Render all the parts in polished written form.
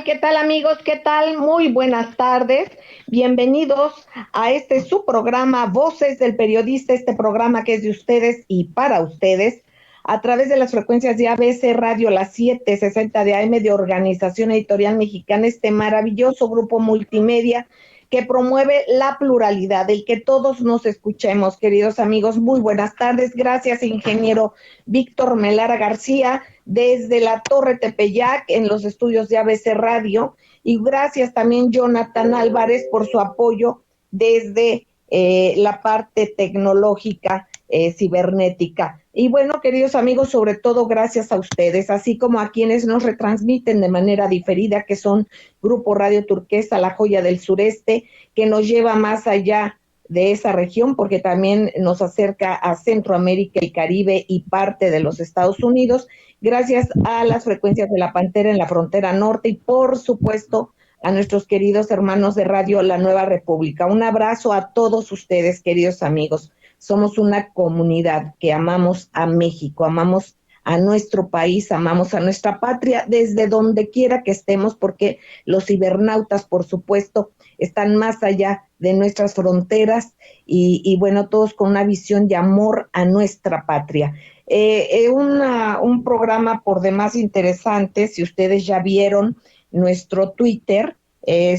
¿Qué tal amigos? ¿Qué tal? Muy buenas tardes. Bienvenidos a este su programa Voces del Periodista, este programa que es de ustedes y para ustedes, a través de las frecuencias de ABC Radio, las 760 de AM de Organización Editorial Mexicana, este maravilloso grupo multimedia que promueve la pluralidad, el que todos nos escuchemos, queridos amigos. Muy buenas tardes. Gracias, ingeniero Víctor Melara García, desde la Torre Tepeyac, en los estudios de ABC Radio. Y gracias también, Jonathan Álvarez, por su apoyo desde la parte tecnológica cibernética. Y bueno, queridos amigos, sobre todo gracias a ustedes, así como a quienes nos retransmiten de manera diferida, que son Grupo Radio Turquesa, La Joya del Sureste, que nos lleva más allá de esa región, porque también nos acerca a Centroamérica y Caribe y parte de los Estados Unidos, gracias a las frecuencias de La Pantera en la frontera norte y, por supuesto, a nuestros queridos hermanos de Radio La Nueva República. Un abrazo a todos ustedes, queridos amigos. Somos una comunidad que amamos a México, amamos a nuestro país, amamos a nuestra patria, desde donde quiera que estemos, porque los cibernautas, por supuesto, están más allá de nuestras fronteras y bueno, todos con una visión de amor a nuestra patria. Un programa por demás interesante. Si ustedes ya vieron nuestro Twitter,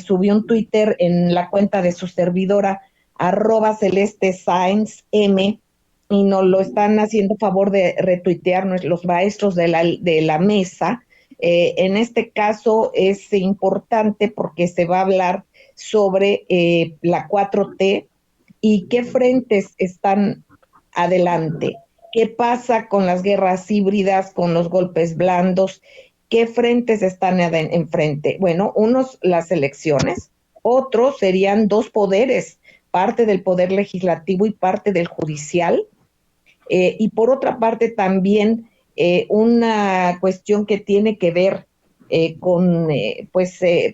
subí un Twitter en la cuenta de su servidora, @CelesteSainzM, y nos lo están haciendo favor de retuitear los maestros de la mesa. En este caso es importante porque se va a hablar sobre la 4T y qué frentes están adelante. ¿Qué pasa con las guerras híbridas, con los golpes blandos? ¿Qué frentes están enfrente? Bueno, unos las elecciones, otros serían dos poderes, parte del poder legislativo y parte del judicial. Y por otra parte también una cuestión que tiene que ver con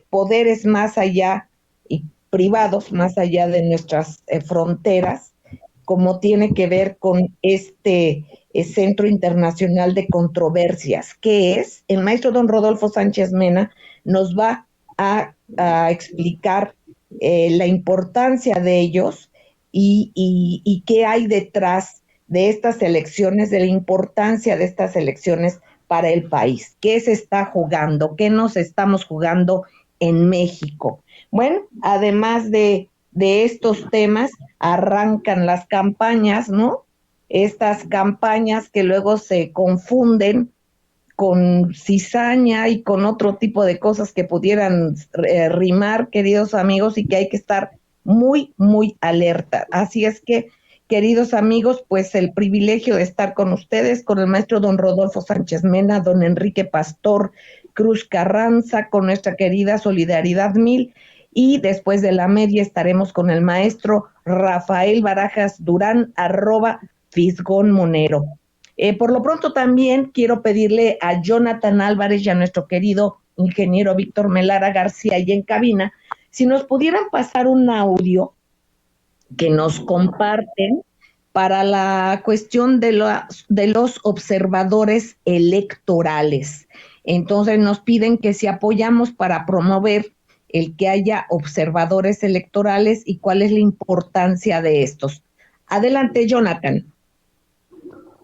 poderes más allá y privados, más allá de nuestras fronteras, como tiene que ver con este Centro Internacional de Controversias, que es, el maestro don Rodolfo Sánchez Mena nos va a explicar la importancia de ellos y qué hay detrás de estas elecciones, de la importancia de estas elecciones para el país. ¿Qué se está jugando? ¿Qué nos estamos jugando en México? Bueno, además de estos temas, arrancan las campañas, ¿no? Estas campañas que luego se confunden con cizaña y con otro tipo de cosas que pudieran rimar, queridos amigos, y que hay que estar muy, muy alerta. Así es que, queridos amigos, pues el privilegio de estar con ustedes, con el maestro don Rodolfo Sánchez Mena, don Enrique Pastor Cruz Carranza, con nuestra querida Solidaridad 1000, y después de la media estaremos con el maestro Rafael Barajas Durán, @Fisgón Monero. Por lo pronto también quiero pedirle a Jonathan Álvarez y a nuestro querido ingeniero Víctor Melara García y en cabina, si nos pudieran pasar un audio que nos comparten para la cuestión de los observadores electorales. Entonces nos piden que si apoyamos para promover el que haya observadores electorales y cuál es la importancia de estos. Adelante, Jonathan.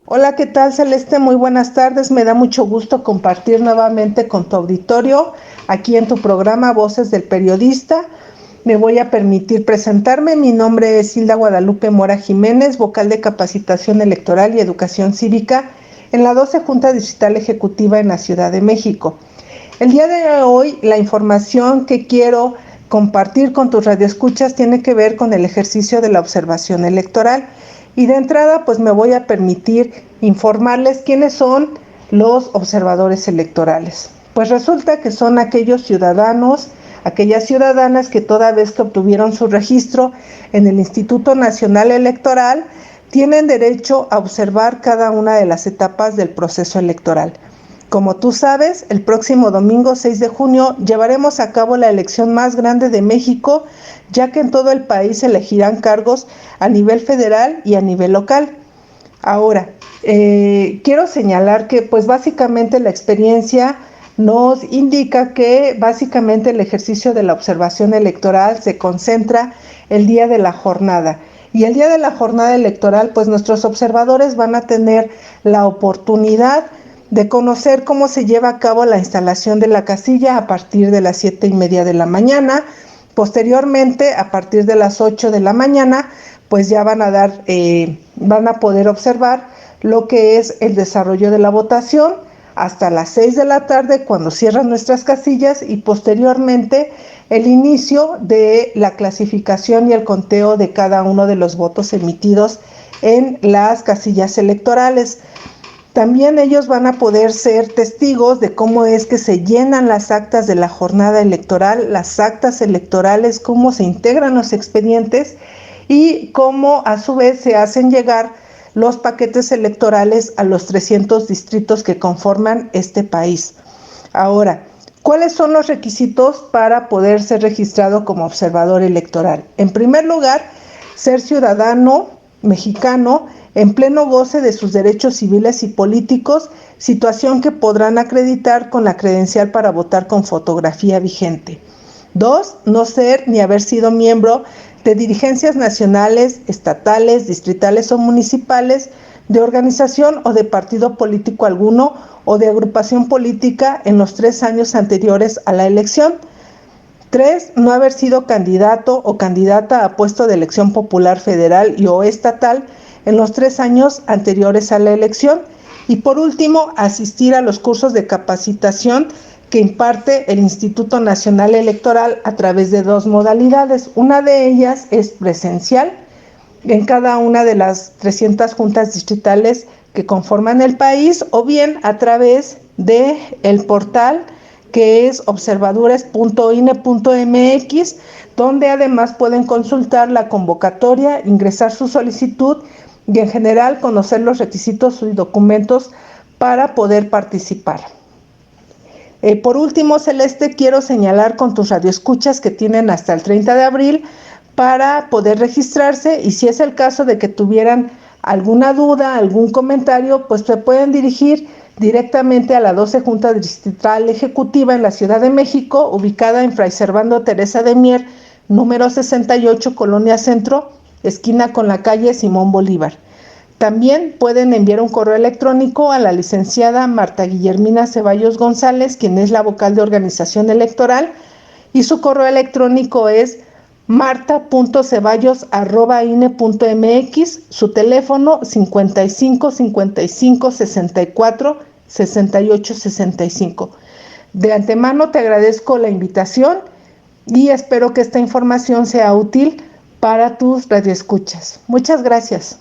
Hola, ¿qué tal, Celeste? Muy buenas tardes. Me da mucho gusto compartir nuevamente con tu auditorio aquí en tu programa Voces del Periodista. Me voy a permitir presentarme. Mi nombre es Hilda Guadalupe Mora Jiménez, vocal de Capacitación Electoral y Educación Cívica en la 12 Junta Distrital Ejecutiva en la Ciudad de México. El día de hoy, la información que quiero compartir con tus radioescuchas tiene que ver con el ejercicio de la observación electoral. Y de entrada, pues me voy a permitir informarles quiénes son los observadores electorales. Pues resulta que son aquellos ciudadanos, aquellas ciudadanas que toda vez que obtuvieron su registro en el Instituto Nacional Electoral, tienen derecho a observar cada una de las etapas del proceso electoral. Como tú sabes, el próximo domingo 6 de junio llevaremos a cabo la elección más grande de México, ya que en todo el país se elegirán cargos a nivel federal y a nivel local. Ahora, quiero señalar que pues básicamente la experiencia nos indica que básicamente el ejercicio de la observación electoral se concentra el día de la jornada. Y el día de la jornada electoral, pues nuestros observadores van a tener la oportunidad de conocer cómo se lleva a cabo la instalación de la casilla a partir de las 7:30 de la mañana. Posteriormente, a partir de las 8 de la mañana, pues ya van a poder observar lo que es el desarrollo de la votación hasta las 6 de la tarde, cuando cierran nuestras casillas, y posteriormente el inicio de la clasificación y el conteo de cada uno de los votos emitidos en las casillas electorales. También ellos van a poder ser testigos de cómo es que se llenan las actas de la jornada electoral, las actas electorales, cómo se integran los expedientes y cómo a su vez se hacen llegar los paquetes electorales a los 300 distritos que conforman este país. Ahora, ¿cuáles son los requisitos para poder ser registrado como observador electoral? En primer lugar, ser ciudadano mexicano en pleno goce de sus derechos civiles y políticos, situación que podrán acreditar con la credencial para votar con fotografía vigente. 2. No ser ni haber sido miembro de dirigencias nacionales, estatales, distritales o municipales, de organización o de partido político alguno o de agrupación política en los 3 años anteriores a la elección. 3. No haber sido candidato o candidata a puesto de elección popular federal y o estatal en los 3 años anteriores a la elección. Y por último, asistir a los cursos de capacitación que imparte el Instituto Nacional Electoral a través de 2 modalidades. Una de ellas es presencial en cada una de las 300 juntas distritales que conforman el país, o bien a través del portal que es observadores.ine.mx, donde además pueden consultar la convocatoria, ingresar su solicitud y en general conocer los requisitos y documentos para poder participar. Por último, Celeste, quiero señalar con tus radioescuchas que tienen hasta el 30 de abril para poder registrarse, y si es el caso de que tuvieran alguna duda, algún comentario, pues se pueden dirigir directamente a la 12 Junta Distrital Ejecutiva en la Ciudad de México, ubicada en Fray Servando Teresa de Mier, número 68, Colonia Centro, esquina con la calle Simón Bolívar. También pueden enviar un correo electrónico a la licenciada Marta Guillermina Ceballos González, quien es la vocal de organización electoral, y su correo electrónico es marta.ceballos@ine.mx, su teléfono 55 55 64 68 65. De antemano te agradezco la invitación y espero que esta información sea útil para tus radioescuchas. Muchas gracias.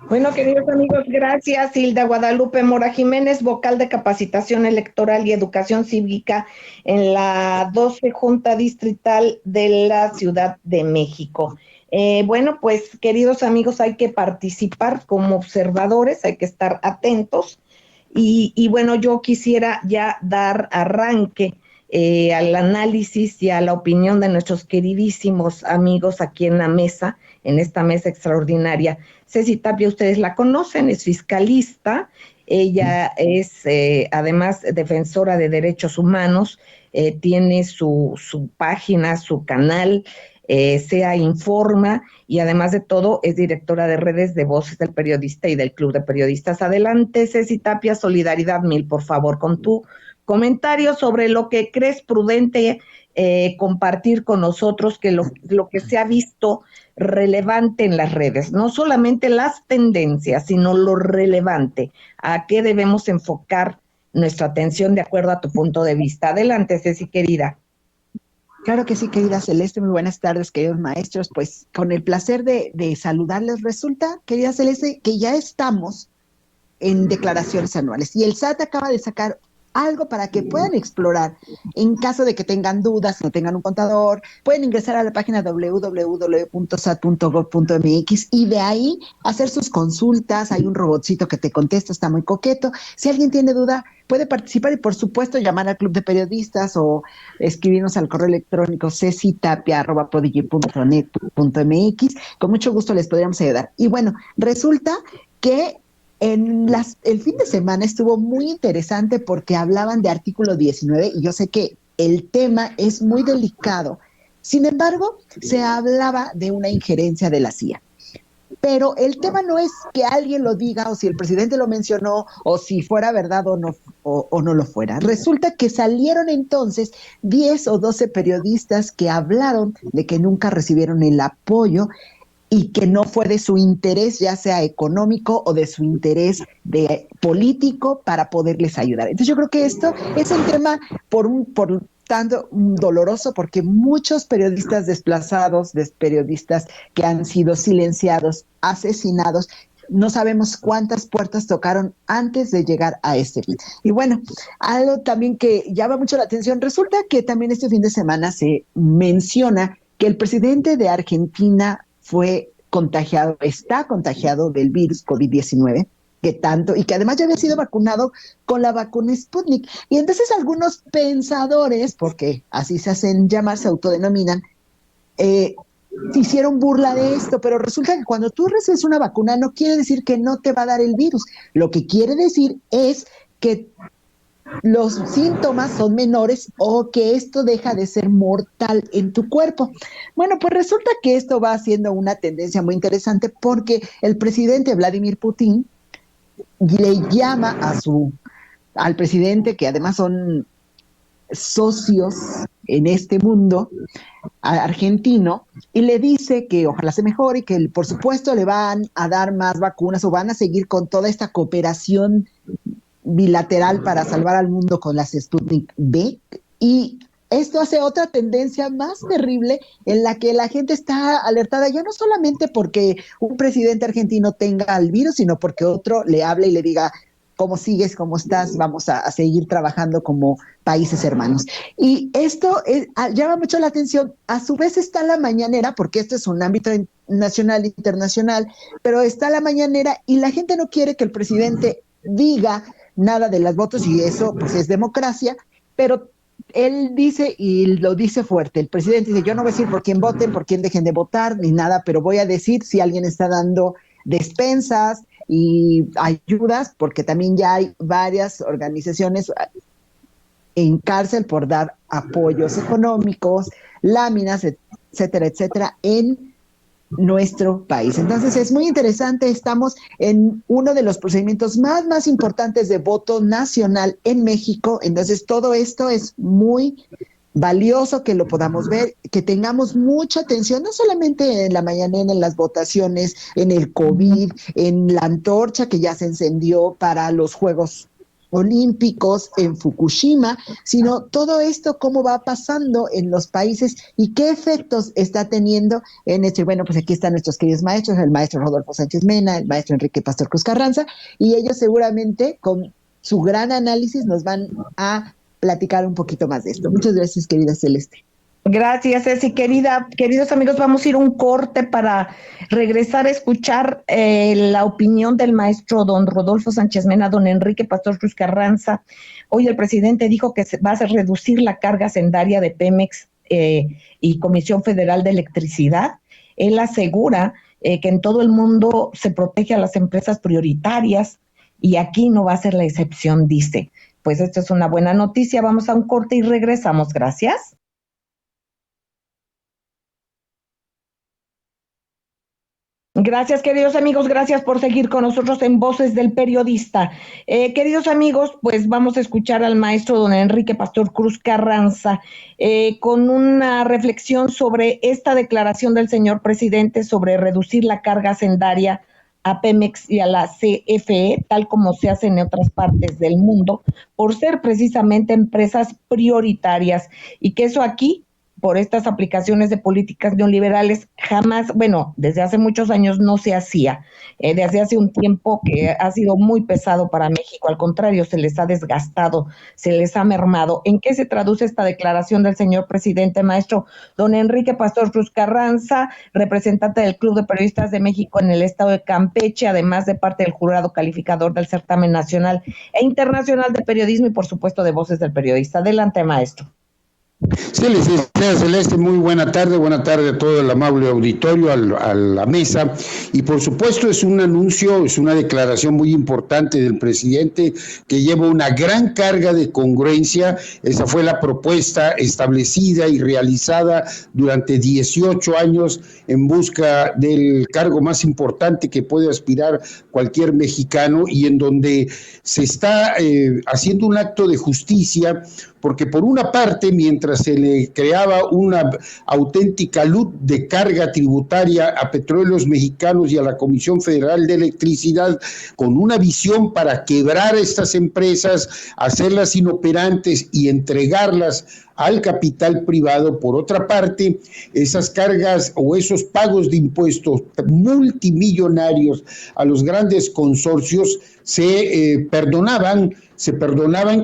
Bueno, queridos amigos, gracias. Hilda Guadalupe Mora Jiménez, vocal de Capacitación Electoral y Educación Cívica en la 12 Junta Distrital de la Ciudad de México. Bueno, pues, queridos amigos, hay que participar como observadores, hay que estar atentos. Y bueno, yo quisiera ya dar arranque al análisis y a la opinión de nuestros queridísimos amigos aquí en la mesa, en esta mesa extraordinaria. Ceci Tapia, ustedes la conocen, es fiscalista, ella es además defensora de derechos humanos, tiene su página, su canal, SEA Informa, y además de todo es directora de redes de Voces del Periodista y del Club de Periodistas. Adelante, Ceci Tapia, solidaridad mil, por favor, con tu comentario sobre lo que crees prudente compartir con nosotros, que lo que se ha visto relevante en las redes, no solamente las tendencias, sino lo relevante, a qué debemos enfocar nuestra atención de acuerdo a tu punto de vista. Adelante, Ceci, querida. Claro que sí, querida Celeste, muy buenas tardes, queridos maestros. Pues con el placer de saludarles. Resulta, querida Celeste, que ya estamos en declaraciones anuales y el SAT acaba de sacar algo para que puedan explorar. En caso de que tengan dudas, no tengan un contador, pueden ingresar a la página www.sat.gov.mx y de ahí hacer sus consultas. Hay un robotcito que te contesta, está muy coqueto. Si alguien tiene duda, puede participar y, por supuesto, llamar al Club de Periodistas o escribirnos al correo electrónico cecitapia@prodigy.net.mx. Con mucho gusto les podríamos ayudar. Y bueno, resulta que el fin de semana estuvo muy interesante porque hablaban de artículo 19 y yo sé que el tema es muy delicado. Sin embargo, se hablaba de una injerencia de la CIA. Pero el tema no es que alguien lo diga o si el presidente lo mencionó o si fuera verdad o no lo fuera. Resulta que salieron entonces 10 o 12 periodistas que hablaron de que nunca recibieron el apoyo y que no fue de su interés, ya sea económico o de su interés político, para poderles ayudar. Entonces yo creo que esto es un tema por tanto doloroso, porque muchos periodistas desplazados, periodistas que han sido silenciados, asesinados, no sabemos cuántas puertas tocaron antes de llegar a este fin. Y bueno, algo también que llama mucho la atención, resulta que también este fin de semana se menciona que el presidente de Argentina está contagiado del virus COVID-19, y que además ya había sido vacunado con la vacuna Sputnik. Y entonces algunos pensadores, porque así se hacen llamar, se autodenominan, se hicieron burla de esto, pero resulta que cuando tú recibes una vacuna no quiere decir que no te va a dar el virus. Lo que quiere decir es que los síntomas son menores o que esto deja de ser mortal en tu cuerpo. Bueno, pues resulta que esto va siendo una tendencia muy interesante porque el presidente Vladimir Putin le llama al presidente, que además son socios en este mundo argentino, y le dice que ojalá se mejore y que por supuesto le van a dar más vacunas o van a seguir con toda esta cooperación bilateral para salvar al mundo con las Sputnik V. Y esto hace otra tendencia más terrible en la que la gente está alertada, ya no solamente porque un presidente argentino tenga el virus, sino porque otro le hable y le diga: ¿cómo sigues? ¿Cómo estás? Vamos a seguir trabajando como países hermanos. Y esto llama mucho la atención. A su vez está la mañanera, porque esto es un ámbito nacional e internacional, pero está la mañanera y la gente no quiere que el presidente diga nada de las votos, y eso pues es democracia, pero él dice, y lo dice fuerte, el presidente dice: yo no voy a decir por quién voten, por quién dejen de votar, ni nada, pero voy a decir si alguien está dando despensas y ayudas, porque también ya hay varias organizaciones en cárcel por dar apoyos económicos, láminas, etcétera, etcétera, en nuestro país. Entonces es muy interesante, estamos en uno de los procedimientos más importantes de voto nacional en México. Entonces todo esto es muy valioso que lo podamos ver, que tengamos mucha atención, no solamente en la mañanera, en las votaciones, en el COVID, en la antorcha que ya se encendió para los Juegos Olímpicos en Fukushima, sino todo esto, cómo va pasando en los países y qué efectos está teniendo en esto. Y bueno, pues aquí están nuestros queridos maestros, el maestro Rodolfo Sánchez Mena, el maestro Enrique Pastor Cruz Carranza, y ellos seguramente con su gran análisis nos van a platicar un poquito más de esto. Muchas gracias, querida Celeste. Gracias, Ceci, queridos amigos, vamos a ir a un corte para regresar a escuchar la opinión del maestro don Rodolfo Sánchez Mena, don Enrique Pastor Cruz Carranza. Hoy el presidente dijo que va a reducir la carga sendaria de Pemex y Comisión Federal de Electricidad. Él asegura que en todo el mundo se protege a las empresas prioritarias y aquí no va a ser la excepción, dice. Pues esto es una buena noticia. Vamos a un corte y regresamos. Gracias. Gracias, queridos amigos, gracias por seguir con nosotros en Voces del Periodista. Queridos amigos, pues vamos a escuchar al maestro don Enrique Pastor Cruz Carranza con una reflexión sobre esta declaración del señor presidente sobre reducir la carga sendaria a Pemex y a la CFE, tal como se hace en otras partes del mundo, por ser precisamente empresas prioritarias, y que eso aquí por estas aplicaciones de políticas neoliberales jamás, bueno, desde hace muchos años no se hacía, desde hace un tiempo que ha sido muy pesado para México, al contrario, se les ha desgastado, se les ha mermado. ¿En qué se traduce esta declaración del señor presidente, maestro? Don Enrique Pastor Cruz Carranza, representante del Club de Periodistas de México en el estado de Campeche, además de parte del jurado calificador del certamen nacional e internacional de periodismo y por supuesto de Voces del Periodista. Adelante, maestro. Sí, licenciada Celeste, muy buena tarde a todo el amable auditorio, a la mesa, y por supuesto es un anuncio, es una declaración muy importante del presidente que lleva una gran carga de congruencia. Esa fue la propuesta establecida y realizada durante 18 años en busca del cargo más importante que puede aspirar cualquier mexicano, y en donde se está haciendo un acto de justicia, porque por una parte, mientras se le creaba una auténtica luz de carga tributaria a Petróleos Mexicanos y a la Comisión Federal de Electricidad, con una visión para quebrar estas empresas, hacerlas inoperantes y entregarlas al capital privado, por otra parte, esas cargas o esos pagos de impuestos multimillonarios a los grandes consorcios se perdonaban,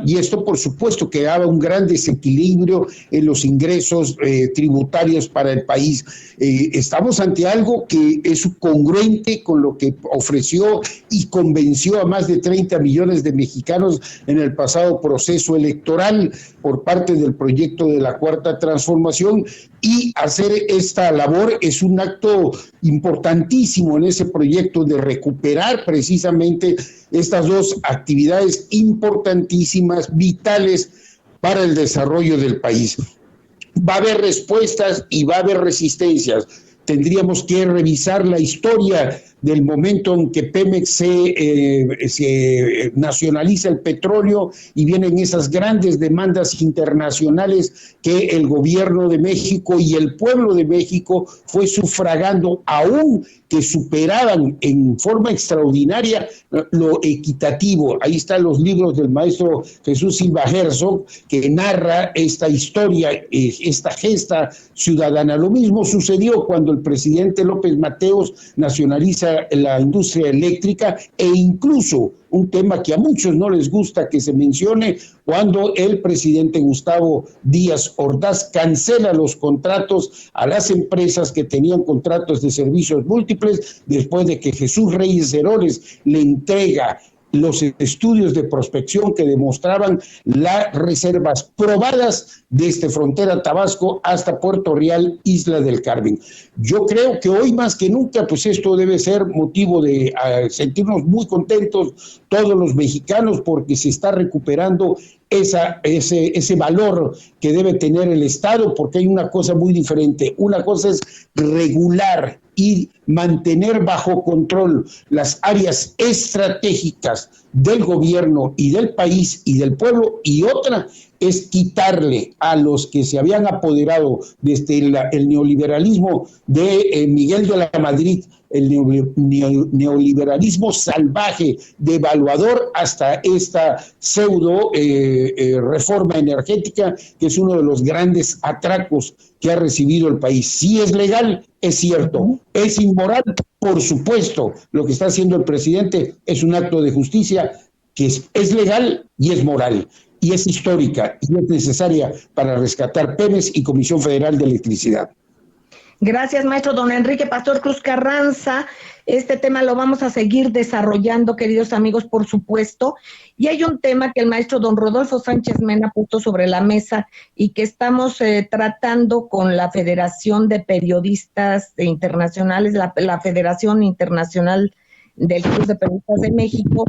y esto por supuesto creaba un gran desequilibrio en los ingresos tributarios para el país. Estamos ante algo que es congruente con lo que ofreció y convenció a más de 30 millones de mexicanos en el pasado proceso electoral por parte del proyecto de la Cuarta Transformación, y hacer esta labor es un acto importantísimo en ese proyecto de recuperar precisamente estas dos actividades importantísimas, vitales para el desarrollo del país. Va a haber respuestas y va a haber resistencias. Tendríamos que revisar la historia del momento en que Pemex se nacionaliza el petróleo y vienen esas grandes demandas internacionales que el gobierno de México y el pueblo de México fue sufragando, aún que superaban en forma extraordinaria lo equitativo. Ahí están los libros del maestro Jesús Silva Herzog, que narra esta historia, esta gesta ciudadana. Lo mismo sucedió cuando el presidente López Mateos nacionaliza la industria eléctrica, e incluso un tema que a muchos no les gusta que se mencione, cuando el presidente Gustavo Díaz Ordaz cancela los contratos a las empresas que tenían contratos de servicios múltiples, después de que Jesús Reyes Heroles le entrega los estudios de prospección que demostraban las reservas probadas desde frontera Tabasco hasta Puerto Real, Isla del Carmen. Yo creo que hoy más que nunca, pues esto debe ser motivo de sentirnos muy contentos todos los mexicanos, porque se está recuperando ese valor que debe tener el Estado, porque hay una cosa muy diferente. Una cosa es regular y mantener bajo control las áreas estratégicas del gobierno y del país y del pueblo, y otra es quitarle a los que se habían apoderado desde el neoliberalismo de Miguel de la Madrid, el neoliberalismo salvaje, devaluador, hasta esta pseudo reforma energética, que es uno de los grandes atracos que ha recibido el país. Sí es legal, es cierto. Es inmoral, por supuesto. Lo que está haciendo el presidente es un acto de justicia que es legal y es moral, y es histórica y es necesaria para rescatar Pemex y Comisión Federal de Electricidad. Gracias, maestro don Enrique Pastor Cruz Carranza. Este tema lo vamos a seguir desarrollando, queridos amigos, por supuesto. Y hay un tema que el maestro don Rodolfo Sánchez Mena puso sobre la mesa y que estamos tratando con la Federación de Periodistas Internacionales, la Federación Internacional del Club de Periodistas de México,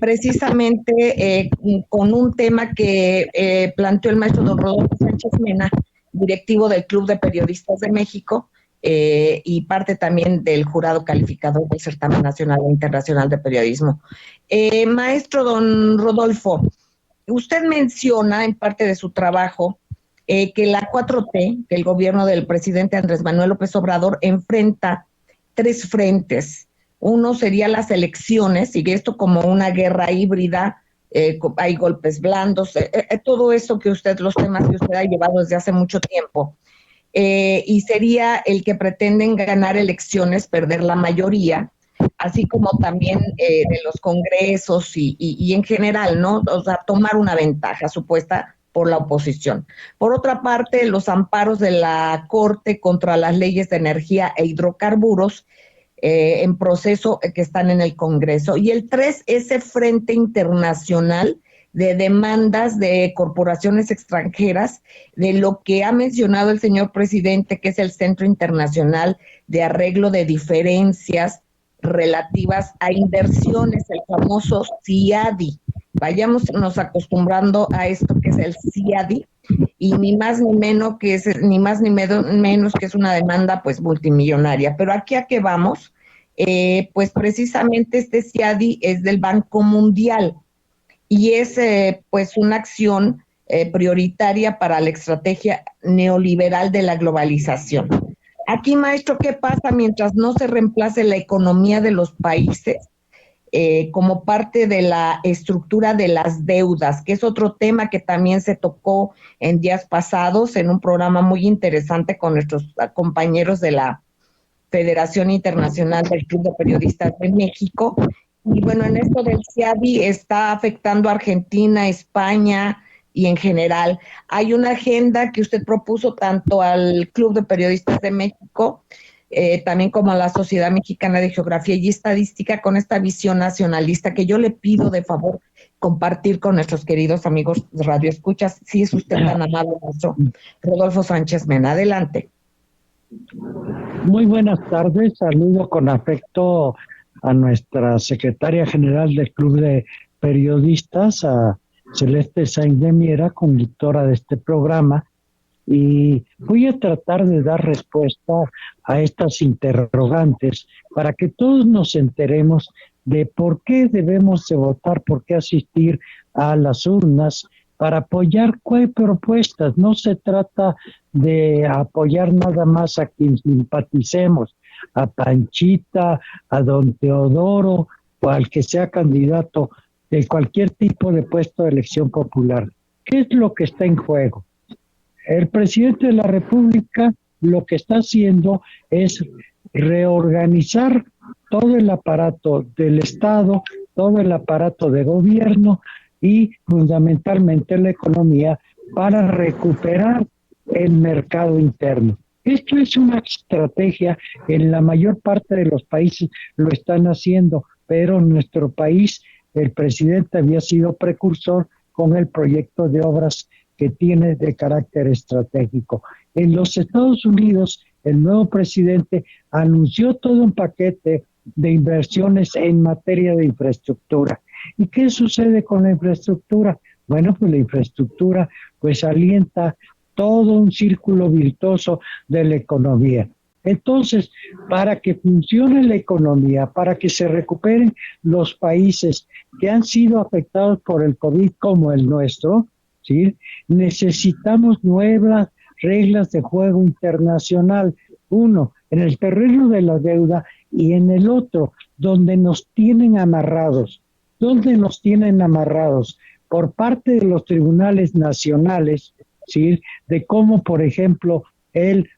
precisamente con un tema que planteó el maestro don Rodolfo Sánchez Mena, directivo del Club de Periodistas de México, y parte también del jurado calificador del Certamen Nacional e Internacional de Periodismo. Maestro don Rodolfo, usted menciona en parte de su trabajo que la 4T, que el gobierno del presidente Andrés Manuel López Obrador enfrenta tres frentes. Uno sería las elecciones, y esto como una guerra híbrida hay golpes blandos, todo eso los temas que usted ha llevado desde hace mucho tiempo. Y sería el que pretenden ganar elecciones, perder la mayoría, así como también de los congresos y en general, ¿no? O sea, tomar una ventaja supuesta por la oposición. Por otra parte, los amparos de la Corte contra las leyes de energía e hidrocarburos en proceso que están en el Congreso. Y el 3, ese frente internacional de demandas de corporaciones extranjeras, de lo que ha mencionado el señor presidente, que es el Centro Internacional de Arreglo de Diferencias relativas a inversiones, el famoso CIADI. Vayámonos acostumbrando a esto que es el CIADI, y ni más ni menos que es, menos que es una demanda pues multimillonaria. Pero aquí a qué vamos, pues precisamente este CIADI es del Banco Mundial, y es pues una acción prioritaria para la estrategia neoliberal de la globalización. Aquí, maestro, ¿qué pasa mientras no se reemplace la economía de los países como parte de la estructura de las deudas, que es otro tema que también se tocó en días pasados en un programa muy interesante con nuestros compañeros de la Federación Internacional del Club de Periodistas de México? Y bueno, en esto del CIADI está afectando a Argentina, España y en general. Hay una agenda que usted propuso tanto al Club de Periodistas de México, también como a la Sociedad Mexicana de Geografía y Estadística, con esta visión nacionalista que yo le pido de favor compartir con nuestros queridos amigos de Radio Escuchas. Si es usted tan amable, maestro Rodolfo Sánchez Mena. Adelante. Muy buenas tardes, saludo con afecto a nuestra secretaria general del Club de Periodistas, a Celeste Sainz de Miera, conductora de este programa, y voy a tratar de dar respuesta a estas interrogantes para que todos nos enteremos de por qué debemos de votar, por qué asistir a las urnas para apoyar cuál propuestas. No se trata de apoyar nada más a quien simpaticemos, a Panchita, a don Teodoro o al que sea candidato de cualquier tipo de puesto de elección popular. ¿Qué es lo que está en juego? El presidente de la República lo que está haciendo es reorganizar todo el aparato del Estado, todo el aparato de gobierno y fundamentalmente la economía para recuperar el mercado interno. Esto es una estrategia, en la mayor parte de los países lo están haciendo, pero en nuestro país el presidente había sido precursor con el proyecto de obras que tiene de carácter estratégico. En los Estados Unidos, el nuevo presidente anunció todo un paquete de inversiones en materia de infraestructura. ¿Y qué sucede con la infraestructura? Bueno, pues la infraestructura pues alienta todo un círculo virtuoso de la economía. Entonces, para que funcione la economía, para que se recuperen los países que han sido afectados por el COVID como el nuestro, ¿sí?, necesitamos nuevas reglas de juego internacional. Uno, en el terreno de la deuda, y en el otro, donde nos tienen amarrados. ¿Dónde nos tienen amarrados? Por parte de los tribunales nacionales, ¿sí?, de cómo, por ejemplo, el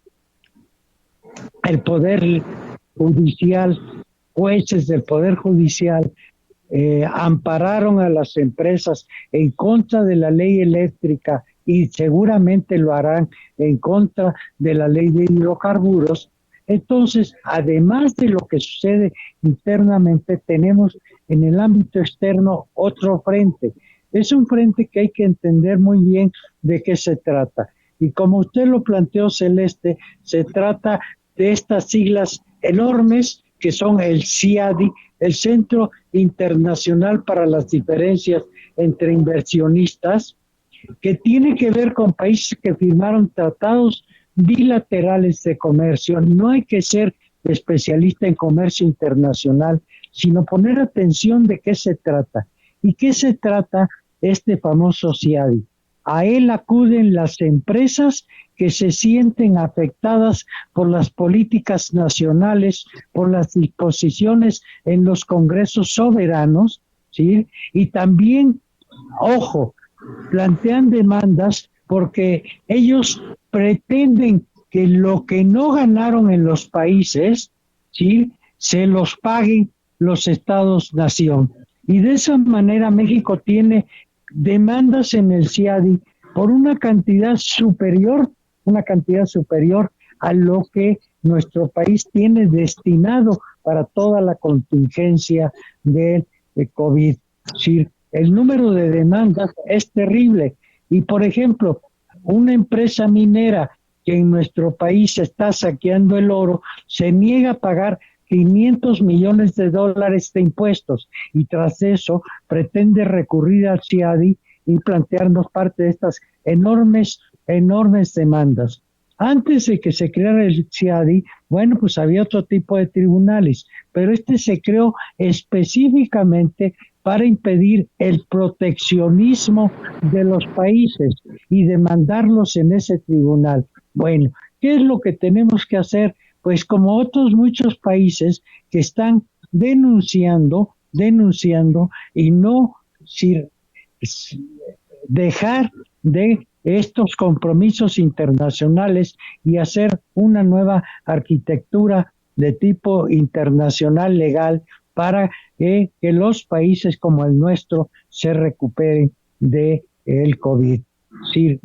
Poder Judicial, jueces del Poder Judicial, ampararon a las empresas en contra de la ley eléctrica y seguramente lo harán en contra de la ley de hidrocarburos. Entonces, además de lo que sucede internamente, tenemos en el ámbito externo otro frente. Es un frente que hay que entender muy bien de qué se trata. Y como usted lo planteó, Celeste, se trata de estas siglas enormes que son el CIADI, el Centro Internacional para las Diferencias entre Inversionistas, que tiene que ver con países que firmaron tratados bilaterales de comercio. No hay que ser especialista en comercio internacional, sino poner atención de qué se trata. ¿Y qué se trata este famoso CIADI? A él acuden las empresas que se sienten afectadas por las políticas nacionales, por las disposiciones en los congresos soberanos, ¿sí?, y también ojo, plantean demandas porque ellos pretenden que lo que no ganaron en los países, ¿sí?, se los paguen los estados-nación. Y de esa manera México tiene demandas en el CIADI por una cantidad superior a lo que nuestro país tiene destinado para toda la contingencia del COVID. Sí, el número de demandas es terrible. Y, por ejemplo, una empresa minera que en nuestro país está saqueando el oro se niega a pagar 500 millones de dólares de impuestos y tras eso pretende recurrir al CIADI y plantearnos parte de estas enormes demandas. Antes de que se creara el CIADI, bueno, pues había otro tipo de tribunales, pero este se creó específicamente para impedir el proteccionismo de los países y demandarlos en ese tribunal. Bueno, ¿qué es lo que tenemos que hacer? Pues como otros muchos países que están denunciando y no dejar de estos compromisos internacionales y hacer una nueva arquitectura de tipo internacional legal para que los países como el nuestro se recuperen de el COVID. Sí,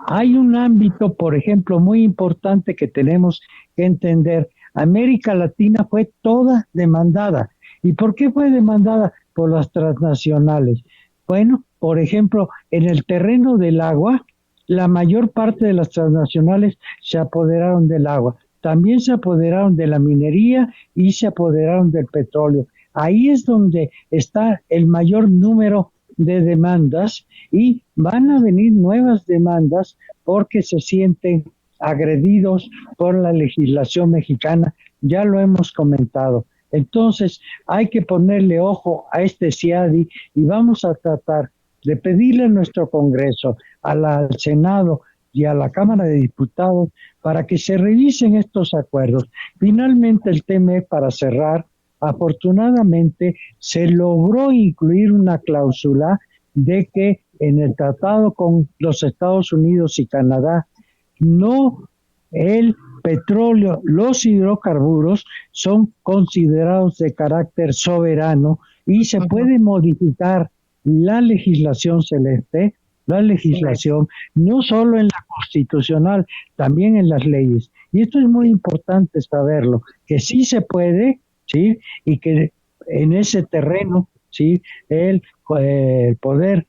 hay un ámbito, por ejemplo, muy importante que tenemos que entender. América Latina fue toda demandada. ¿Y por qué fue demandada? Por las transnacionales. Bueno, por ejemplo, en el terreno del agua, la mayor parte de las transnacionales se apoderaron del agua. También se apoderaron de la minería y se apoderaron del petróleo. Ahí es donde está el mayor número de demandas y van a venir nuevas demandas porque se sienten agredidos por la legislación mexicana. Ya lo hemos comentado. Entonces hay que ponerle ojo a este CIADI y vamos a tratar de pedirle a nuestro Congreso, al Senado y a la Cámara de Diputados para que se revisen estos acuerdos. Finalmente el tema, para cerrar, afortunadamente se logró incluir una cláusula de que en el tratado con los Estados Unidos y Canadá, no el petróleo, los hidrocarburos son considerados de carácter soberano y se puede modificar la legislación celeste, la legislación, no solo en la constitucional, también en las leyes. Y esto es muy importante saberlo, que sí se puede, ¿sí? Y que en ese terreno, ¿sí? El poder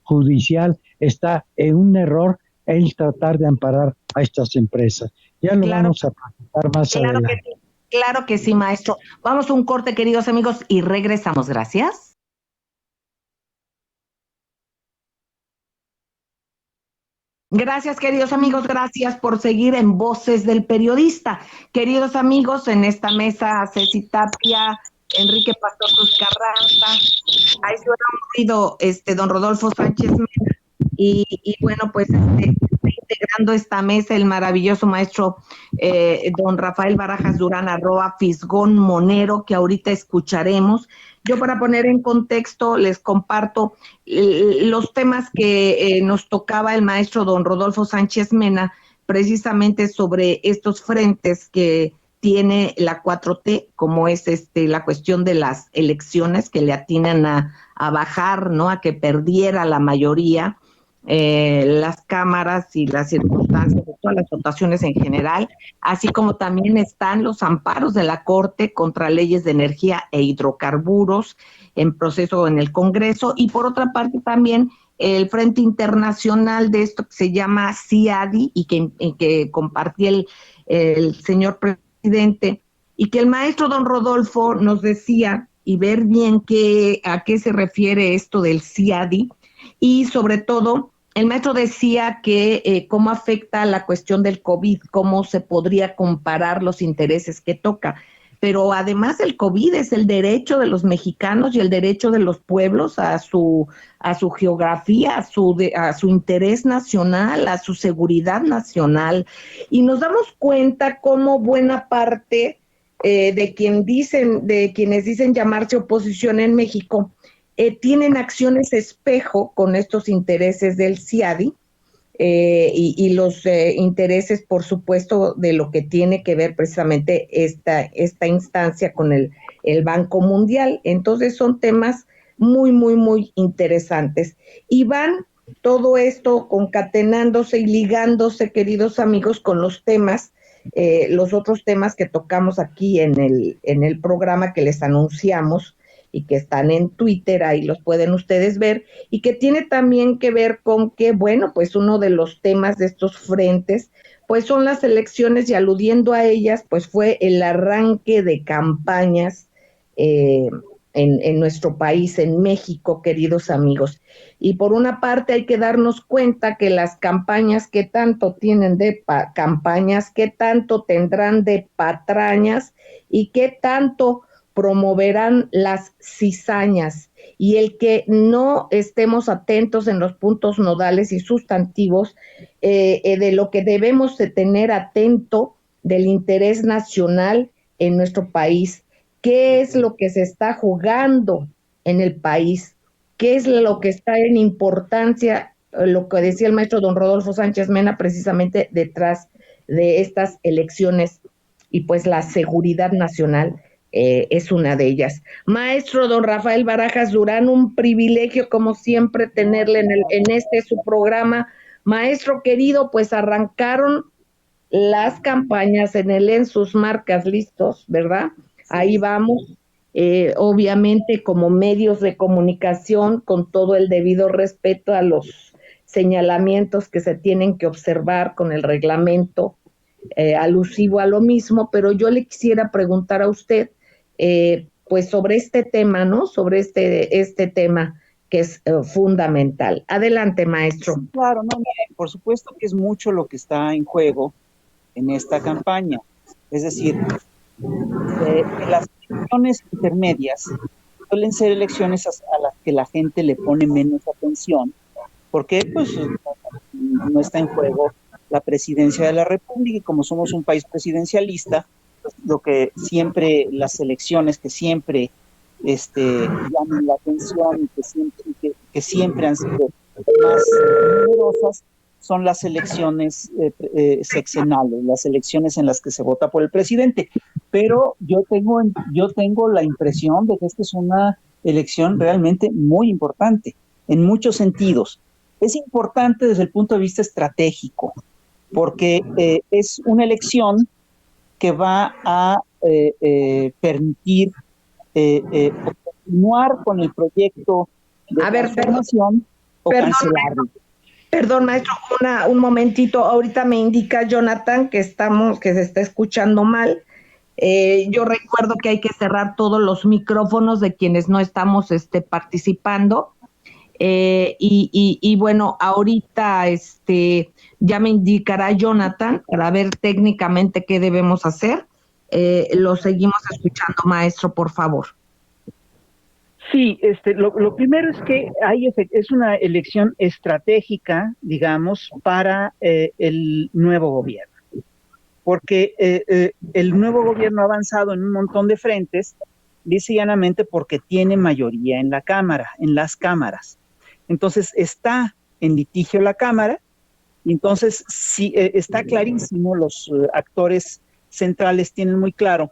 judicial está en un error en tratar de amparar a estas empresas. Ya lo vamos a platicar más adelante. Claro que sí, maestro. Vamos a un corte, queridos amigos, y regresamos. Gracias. Gracias, queridos amigos, gracias por seguir en Voces del Periodista. Queridos amigos, en esta mesa, Ceci Tapia, Enrique Pastor Cruz Carranza, ahí se ha oído don Rodolfo Sánchez Mena, y bueno, pues integrando esta mesa el maravilloso maestro don Rafael Barajas Durán, @Fisgón Monero, que ahorita escucharemos. Yo, para poner en contexto, les comparto los temas que nos tocaba el maestro don Rodolfo Sánchez Mena, precisamente sobre estos frentes que tiene la 4T, como es la cuestión de las elecciones que le atinan a bajar, ¿no? A que perdiera la mayoría, las cámaras y las circunstancias de todas las votaciones en general, así como también están los amparos de la Corte contra leyes de energía e hidrocarburos en proceso en el Congreso, y por otra parte también el Frente Internacional de esto que se llama CIADI y que compartía el señor presidente, y que el maestro don Rodolfo nos decía, y ver bien a qué se refiere esto del CIADI. Y sobre todo, el maestro decía que cómo afecta la cuestión del COVID, cómo se podría comparar los intereses que toca. Pero además el COVID es el derecho de los mexicanos y el derecho de los pueblos a su geografía, a su interés nacional, a su seguridad nacional. Y nos damos cuenta cómo buena parte de quienes dicen llamarse oposición en México, tienen acciones espejo con estos intereses del CIADI, y los intereses, por supuesto, de lo que tiene que ver precisamente esta instancia con el Banco Mundial. Entonces son temas muy, muy, muy interesantes. Y van todo esto concatenándose y ligándose, queridos amigos, con los temas, los otros temas que tocamos aquí en el programa que les anunciamos y que están en Twitter, ahí los pueden ustedes ver, y que tiene también que ver con que, bueno, pues uno de los temas de estos frentes, pues son las elecciones, y aludiendo a ellas, pues fue el arranque de campañas en nuestro país, en México, queridos amigos. Y por una parte hay que darnos cuenta que las campañas que tanto tienen de campañas, que tanto tendrán de patrañas y que tanto promoverán las cizañas, y el que no estemos atentos en los puntos nodales y sustantivos de lo que debemos de tener atento del interés nacional en nuestro país. ¿Qué es lo que se está jugando en el país? ¿Qué es lo que está en importancia? Lo que decía el maestro don Rodolfo Sánchez Mena, precisamente detrás de estas elecciones, y pues la seguridad nacional es una de ellas. Maestro don Rafael Barajas Durán, un privilegio como siempre tenerle en este su programa. Maestro querido, pues arrancaron las campañas en sus marcas listos, ¿verdad? Ahí vamos, obviamente como medios de comunicación, con todo el debido respeto a los señalamientos que se tienen que observar con el reglamento alusivo a lo mismo, pero yo le quisiera preguntar a usted, pues sobre este tema, ¿no? Sobre este tema que es fundamental. Adelante, maestro. Sí, claro, no, mire, por supuesto que es mucho lo que está en juego en esta campaña. Es decir, las elecciones intermedias suelen ser elecciones a las que la gente le pone menos atención, porque pues no está en juego la presidencia de la República, y como somos un país presidencialista, pues, lo que siempre, las elecciones que siempre llaman la atención y que siempre han sido más numerosas son las elecciones sexenales, las elecciones en las que se vota por el presidente. Pero yo tengo la impresión de que esta es una elección realmente muy importante en muchos sentidos. Es importante desde el punto de vista estratégico, porque es una elección que va a permitir continuar con el proyecto de transformación o cancelarlo. Perdón, maestro, un momentito. Ahorita me indica Jonathan que se está escuchando mal. Yo recuerdo que hay que cerrar todos los micrófonos de quienes no estamos participando. Y bueno, ahorita ya me indicará Jonathan para ver técnicamente qué debemos hacer. Lo seguimos escuchando, maestro, por favor. Sí, lo primero es que es una elección estratégica, digamos, para el nuevo gobierno, porque el nuevo gobierno ha avanzado en un montón de frentes, lisa y llanamente porque tiene mayoría en la Cámara, en las cámaras. Entonces está en litigio la Cámara, y entonces sí, está clarísimo, los actores centrales tienen muy claro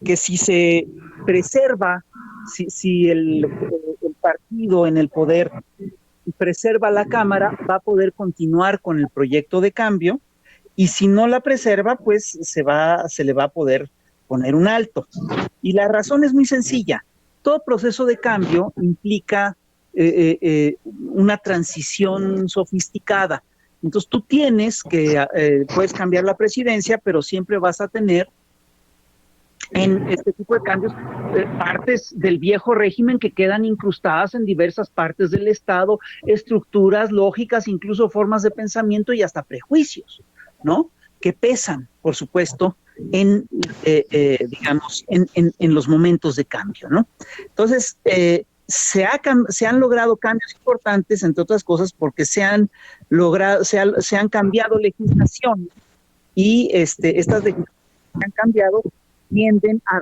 que si se preserva, si el partido en el poder preserva la Cámara, va a poder continuar con el proyecto de cambio, y si no la preserva, pues se le va a poder poner un alto. Y la razón es muy sencilla. Todo proceso de cambio implica una transición sofisticada. Entonces tú puedes cambiar la presidencia, pero siempre vas a tener en este tipo de cambios partes del viejo régimen que quedan incrustadas en diversas partes del Estado, estructuras lógicas, incluso formas de pensamiento y hasta prejuicios, ¿no? Que pesan, por supuesto, digamos, en los momentos de cambio, ¿no? Entonces, se han logrado cambios importantes, entre otras cosas, porque se han cambiado legislaciones, y estas legislaciones que han cambiado tienden a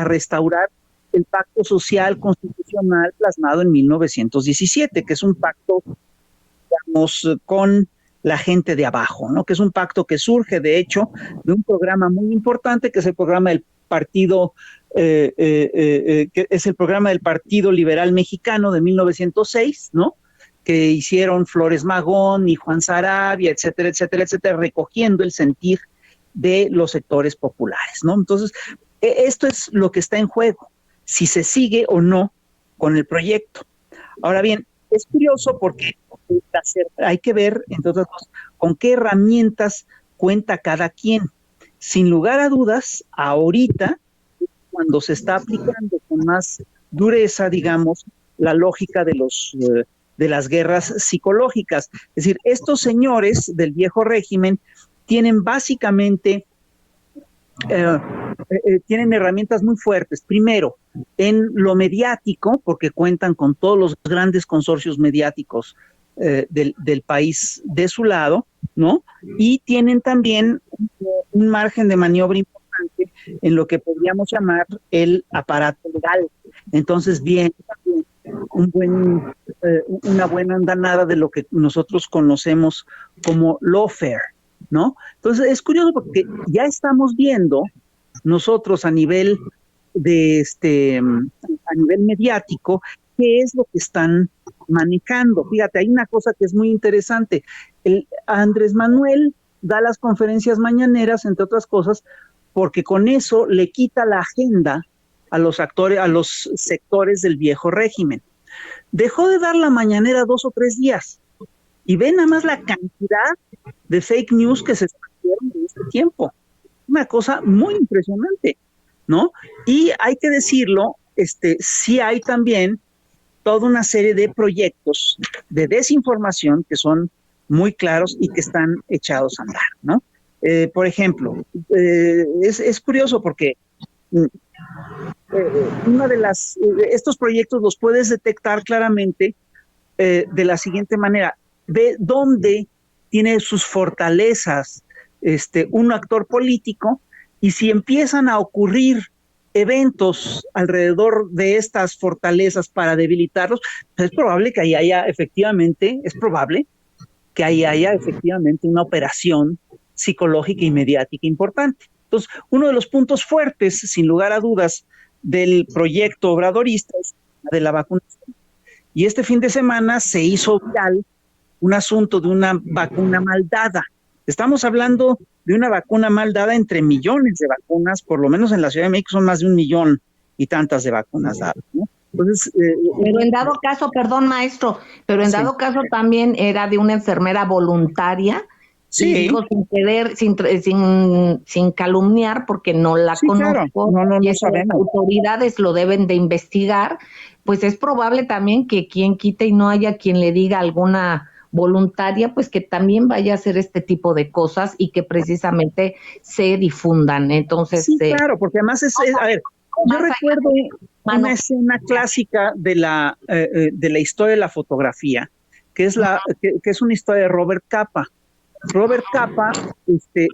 restaurar el Pacto Social Constitucional plasmado en 1917, que es un pacto, digamos, con la gente de abajo, ¿no? Que es un pacto que surge, de hecho, de un programa muy importante, que es el programa del Partido, que es el programa del Partido Liberal Mexicano de 1906, ¿no? Que hicieron Flores Magón y Juan Sarabia, etcétera, etcétera, etcétera, recogiendo el sentir de los sectores populares, ¿no? Entonces, esto es lo que está en juego, si se sigue o no con el proyecto. Ahora bien, es curioso porque hay que ver, entre otras cosas, con qué herramientas cuenta cada quien. Sin lugar a dudas, ahorita, cuando se está aplicando con más dureza, digamos, la lógica de las guerras psicológicas. Es decir, estos señores del viejo régimen tienen básicamente tienen herramientas muy fuertes. Primero, en lo mediático, porque cuentan con todos los grandes consorcios mediáticos del país de su lado, ¿no? Y tienen también un margen de maniobra importante en lo que podríamos llamar el aparato legal. Entonces, bien, una buena andanada de lo que nosotros conocemos como lawfare, ¿no? Entonces es curioso porque ya estamos viendo nosotros a nivel a nivel mediático, qué es lo que están manejando. Fíjate, hay una cosa que es muy interesante. Andrés Manuel da las conferencias mañaneras, entre otras cosas, porque con eso le quita la agenda a los actores, a los sectores del viejo régimen. Dejó de dar la mañanera 2 o 3 días y ve nada más la cantidad de fake news que se expandieron en este tiempo. Una cosa muy impresionante, ¿no? Y hay que decirlo, sí hay también toda una serie de proyectos de desinformación que son muy claros y que están echados a andar, ¿no? Por ejemplo, es curioso porque estos proyectos los puedes detectar claramente de la siguiente manera. Ve dónde tiene sus fortalezas un actor político, y si empiezan a ocurrir eventos alrededor de estas fortalezas para debilitarlos, es probable que ahí haya efectivamente una operación psicológica y mediática importante. Entonces, uno de los puntos fuertes, sin lugar a dudas, del proyecto obradorista es de la vacunación. Y este fin de semana se hizo viral un asunto de una vacuna mal dada. Estamos hablando de una vacuna mal dada entre millones de vacunas, por lo menos en la Ciudad de México son más de 1 millón y tantas de vacunas dadas, ¿no? Entonces, pero en dado caso, perdón maestro, pero en dado caso también era de una enfermera voluntaria, sí, y digo sin querer, sin calumniar, porque no la conozco, claro. No y las sabemos. autoridades lo deben de investigar, pues es probable también que quien quite y no haya quien le diga alguna voluntaria, pues que también vaya a hacer este tipo de cosas y que precisamente se difundan. Entonces, sí, claro, porque además a ver, yo recuerdo una escena clásica de la historia de la fotografía, que es que es una historia de Robert Capa. Robert Capa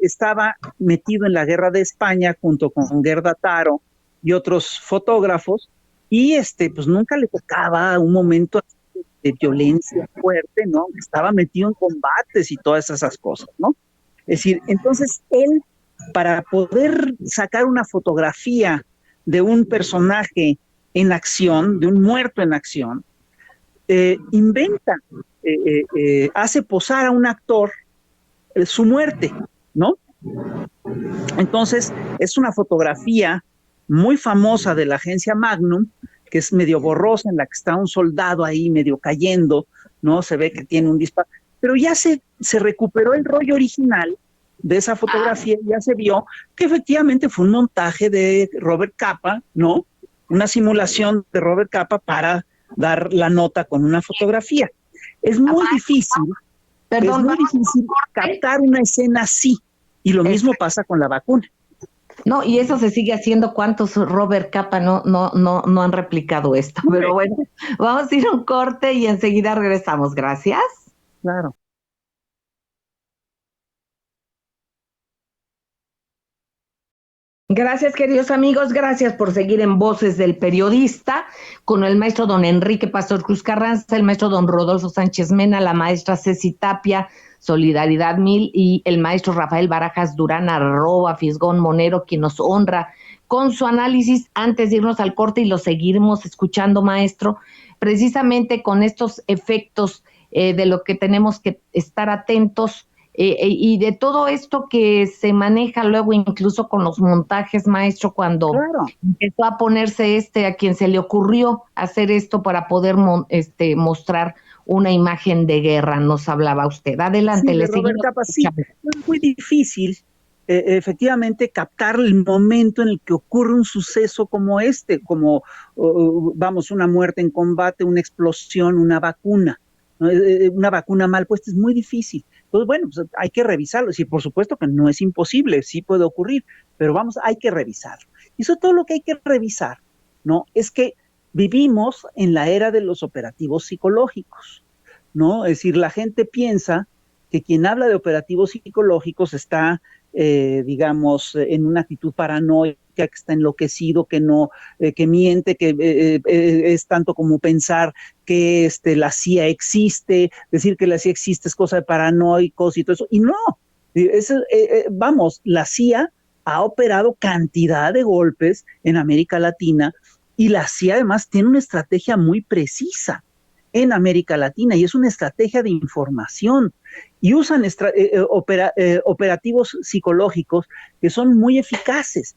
estaba metido en la guerra de España junto con Gerda Taro y otros fotógrafos, y pues nunca le tocaba un momento de violencia fuerte, ¿no? Estaba metido en combates y todas esas cosas, ¿no? Es decir, entonces él, para poder sacar una fotografía de un personaje en acción, de un muerto en acción, inventa, hace posar a un actor su muerte, ¿no? Entonces, es una fotografía muy famosa de la agencia Magnum, que es medio borrosa, en la que está un soldado ahí medio cayendo, ¿no? Se ve que tiene un disparo, pero ya se recuperó el rollo original de esa fotografía, ya se vio que efectivamente fue un montaje de Robert Capa, ¿no? Una simulación de Robert Capa para dar la nota con una fotografía. Es muy difícil. Es muy difícil captar una escena así, y lo mismo pasa con la vacuna. No, y eso se sigue haciendo. ¿Cuántos Robert Capa no han replicado esto? Pero bueno, vamos a ir a un corte y enseguida regresamos. Gracias. Claro. Gracias, queridos amigos, gracias por seguir en Voces del Periodista con el maestro don Enrique Pastor Cruz Carranza, el maestro don Rodolfo Sánchez Mena, la maestra Ceci Tapia, Solidaridad Mil, y el maestro Rafael Barajas Durán, @Fisgón Monero, quien nos honra con su análisis. Antes de irnos al corte, y lo seguiremos escuchando, maestro, precisamente con estos efectos de lo que tenemos que estar atentos, y de todo esto que se maneja luego incluso con los montajes, maestro, cuando empezó a ponerse a quien se le ocurrió hacer esto para poder mostrar una imagen de guerra, nos hablaba usted. Adelante, sí, le Robert seguimos. Capa, sí, es muy difícil efectivamente captar el momento en el que ocurre un suceso como como vamos, una muerte en combate, una explosión, una vacuna, ¿no? Una vacuna mal puesta es muy difícil. Entonces, bueno, pues hay que revisarlo. Sí, por supuesto que no es imposible, sí puede ocurrir, pero vamos, hay que revisarlo. Y eso todo lo que hay que revisar, ¿no? Es que vivimos en la era de los operativos psicológicos, ¿no? Es decir, la gente piensa que quien habla de operativos psicológicos está, digamos, en una actitud paranoica, que está enloquecido, que no, que miente, que es tanto como pensar que la CIA existe, decir que la CIA existe es cosa de paranoicos y todo eso, y no, vamos, la CIA ha operado cantidad de golpes en América Latina, y la CIA además tiene una estrategia muy precisa en América Latina, y es una estrategia de información, y usan operativos psicológicos que son muy eficaces.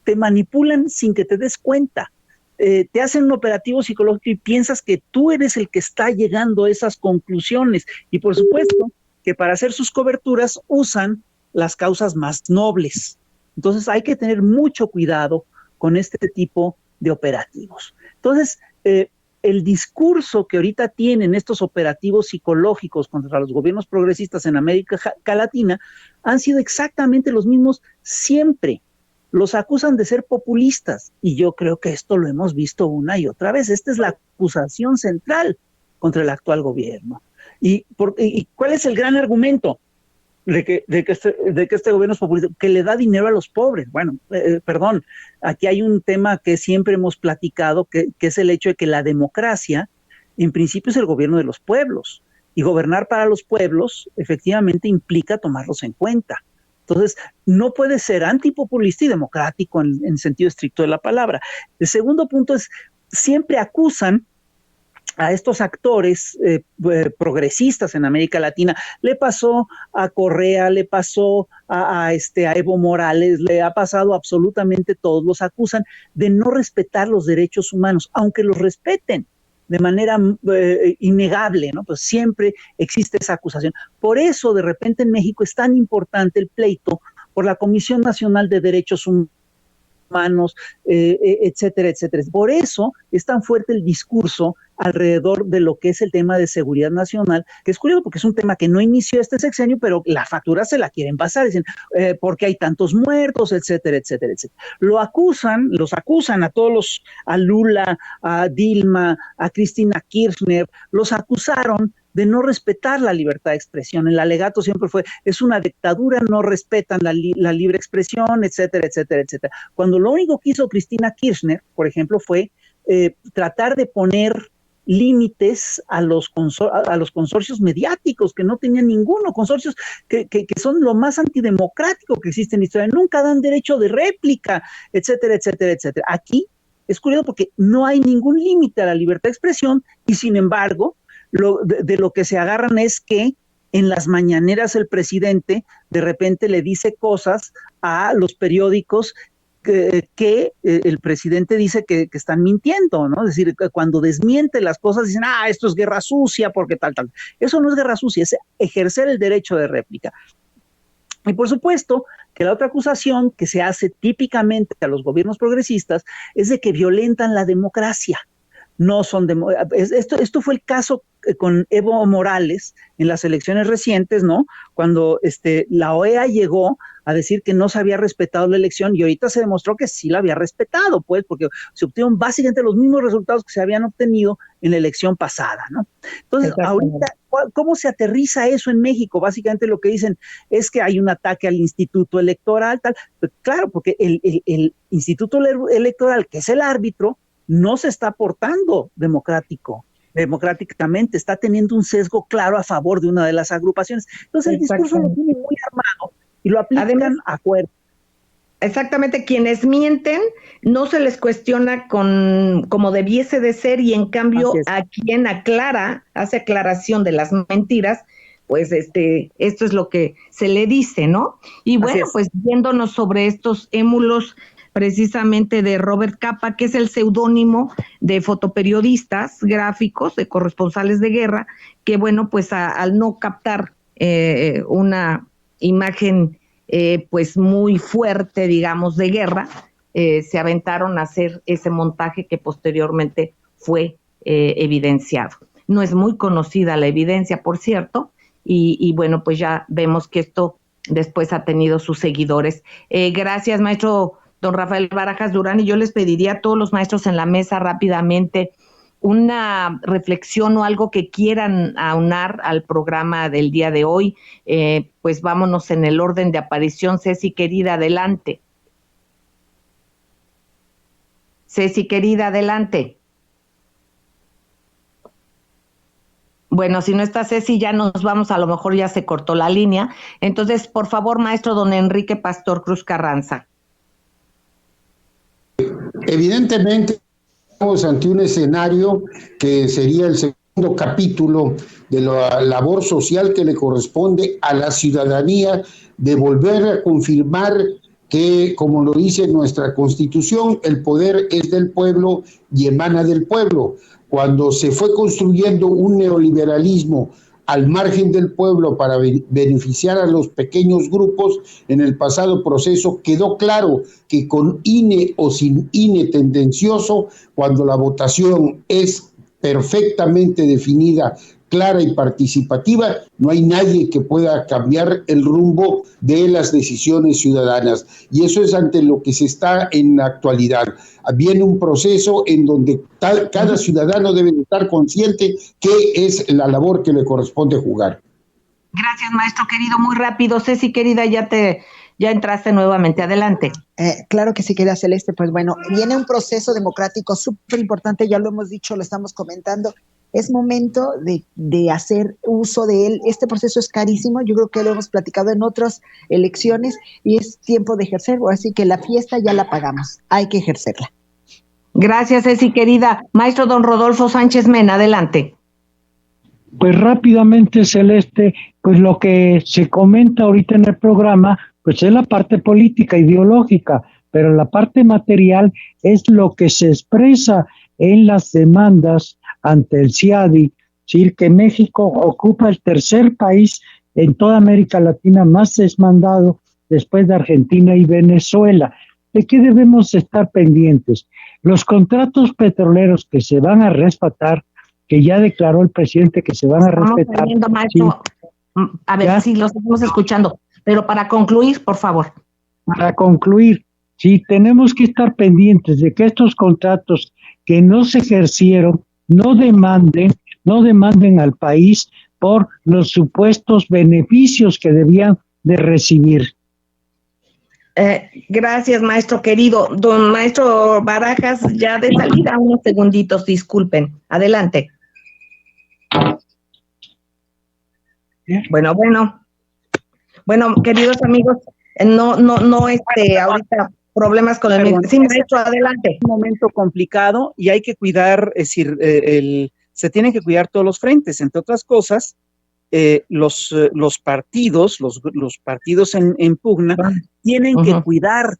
Te manipulan sin que te des cuenta. Te hacen un operativo psicológico y piensas que tú eres el que está llegando a esas conclusiones. Y por supuesto que para hacer sus coberturas usan las causas más nobles. Entonces hay que tener mucho cuidado con este tipo de operativos. Entonces, el discurso que ahorita tienen estos operativos psicológicos contra los gobiernos progresistas en América Latina han sido exactamente los mismos siempre. Los acusan de ser populistas, y yo creo que esto lo hemos visto una y otra vez. Esta es la acusación central contra el actual gobierno. ¿Y cuál es el gran argumento de que este gobierno es populista? Que le da dinero a los pobres. Bueno, perdón, aquí hay un tema que siempre hemos platicado, que es el hecho de que la democracia, en principio, es el gobierno de los pueblos, y gobernar para los pueblos efectivamente implica tomarlos en cuenta. Entonces, no puede ser antipopulista y democrático en sentido estricto de la palabra. El segundo punto es, siempre acusan a estos actores progresistas en América Latina. Le pasó a Correa, le pasó a Evo Morales, le ha pasado absolutamente todos. Los acusan de no respetar los derechos humanos, aunque los respeten de manera innegable, ¿no? Pues siempre existe esa acusación. Por eso, de repente, en México es tan importante el pleito por la Comisión Nacional de Derechos Humanos, etcétera, etcétera. Por eso es tan fuerte el discurso alrededor de lo que es el tema de seguridad nacional, que es curioso porque es un tema que no inició este sexenio, pero la factura se la quieren pasar, dicen, porque hay tantos muertos, etcétera, etcétera, etcétera. Los acusan a todos a Lula, a Dilma, a Cristina Kirchner, los acusaron de no respetar la libertad de expresión. El alegato siempre fue, es una dictadura, no respetan la libre expresión, etcétera, etcétera, etcétera. Cuando lo único que hizo Cristina Kirchner, por ejemplo, fue tratar de poner límites a los consorcios mediáticos, que no tenían ninguno, consorcios que son lo más antidemocrático que existe en la historia, nunca dan derecho de réplica, etcétera, etcétera, etcétera. Aquí es curioso porque no hay ningún límite a la libertad de expresión, y sin embargo, de lo que se agarran es que en las mañaneras el presidente de repente le dice cosas a los periódicos que el presidente dice que están mintiendo, ¿no? Es decir, cuando desmiente las cosas dicen, esto es guerra sucia porque tal. Eso no es guerra sucia, es ejercer el derecho de réplica. Y por supuesto que la otra acusación que se hace típicamente a los gobiernos progresistas es de que violentan la democracia. no son esto fue el caso con Evo Morales en las elecciones recientes, ¿no? Cuando la OEA llegó a decir que no se había respetado la elección y ahorita se demostró que sí la había respetado, pues, porque se obtuvieron básicamente los mismos resultados que se habían obtenido en la elección pasada, ¿no? Entonces, ahorita, ¿cómo se aterriza eso en México? Básicamente lo que dicen es que hay un ataque al Instituto Electoral, tal. Pues, claro, porque el Instituto Electoral, que es el árbitro, no se está portando democráticamente, está teniendo un sesgo claro a favor de una de las agrupaciones. Entonces el discurso lo tiene muy armado y lo aplican a cuerpo. Exactamente, quienes mienten no se les cuestiona como debiese de ser, y en cambio a quien hace aclaración de las mentiras, pues esto es lo que se le dice, ¿no? Y bueno, pues viéndonos sobre estos émulos precisamente de Robert Capa, que es el seudónimo de fotoperiodistas gráficos, de corresponsales de guerra, que bueno, pues al no captar una imagen pues muy fuerte, digamos, de guerra, se aventaron a hacer ese montaje que posteriormente fue evidenciado. No es muy conocida la evidencia, por cierto, y bueno, pues ya vemos que esto después ha tenido sus seguidores. Gracias, maestro don Rafael Barajas Durán, y yo les pediría a todos los maestros en la mesa rápidamente una reflexión o algo que quieran aunar al programa del día de hoy. Pues vámonos en el orden de aparición. Ceci, querida, adelante. Ceci, querida, adelante. Bueno, si no está Ceci, ya nos vamos, a lo mejor ya se cortó la línea. Entonces, por favor, maestro don Enrique Pastor Cruz Carranza. Evidentemente, estamos ante un escenario que sería el segundo capítulo de la labor social que le corresponde a la ciudadanía de volver a confirmar que, como lo dice nuestra Constitución, el poder es del pueblo y emana del pueblo. Cuando se fue construyendo un neoliberalismo al margen del pueblo para beneficiar a los pequeños grupos, en el pasado proceso quedó claro que con INE o sin INE tendencioso, cuando la votación es perfectamente definida, clara y participativa, no hay nadie que pueda cambiar el rumbo de las decisiones ciudadanas. Y eso es ante lo que se está en la actualidad. Viene un proceso en donde cada ciudadano debe estar consciente que es la labor que le corresponde jugar. Gracias, maestro querido. Muy rápido. Ceci, querida, ya entraste nuevamente. Adelante. Claro que sí, querida Celeste. Pues bueno, viene un proceso democrático súper importante, ya lo hemos dicho, lo estamos comentando. Es momento de hacer uso de él. Este proceso es carísimo, yo creo que lo hemos platicado en otras elecciones y es tiempo de ejercerlo, así que la fiesta ya la pagamos, hay que ejercerla. Gracias, Ceci, querida. Maestro don Rodolfo Sánchez Mena, adelante. Pues rápidamente, Celeste, pues lo que se comenta ahorita en el programa, pues es la parte política, ideológica, pero la parte material es lo que se expresa en las demandas ante el CIADI, es decir, que México ocupa el tercer país en toda América Latina más demandado después de Argentina y Venezuela. ¿De qué debemos estar pendientes? Los contratos petroleros que se van a respetar, que ya declaró el presidente que se van a respetar. Teniendo, maestro. Sí. A ver, sí, lo estamos escuchando, pero para concluir, por favor. Para concluir, sí, tenemos que estar pendientes de que estos contratos que no se ejercieron no demanden al país por los supuestos beneficios que debían de recibir. Gracias, maestro querido. Don maestro Barajas, ya de salida, unos segunditos, disculpen. Adelante. Bueno, queridos amigos, no, ahorita problemas con el... Sí, maestro, adelante. Es un momento complicado y hay que cuidar, es decir, se tienen que cuidar todos los frentes, entre otras cosas, los partidos en pugna tienen que cuidar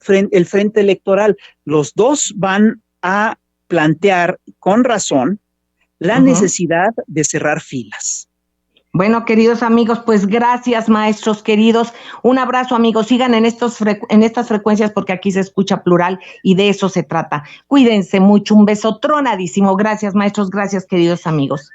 el frente electoral. Los dos van a plantear con razón la necesidad de cerrar filas. Bueno, queridos amigos, pues gracias, maestros queridos. Un abrazo, amigos. Sigan en estas frecuencias porque aquí se escucha plural y de eso se trata. Cuídense mucho. Un beso tronadísimo. Gracias, maestros. Gracias, queridos amigos.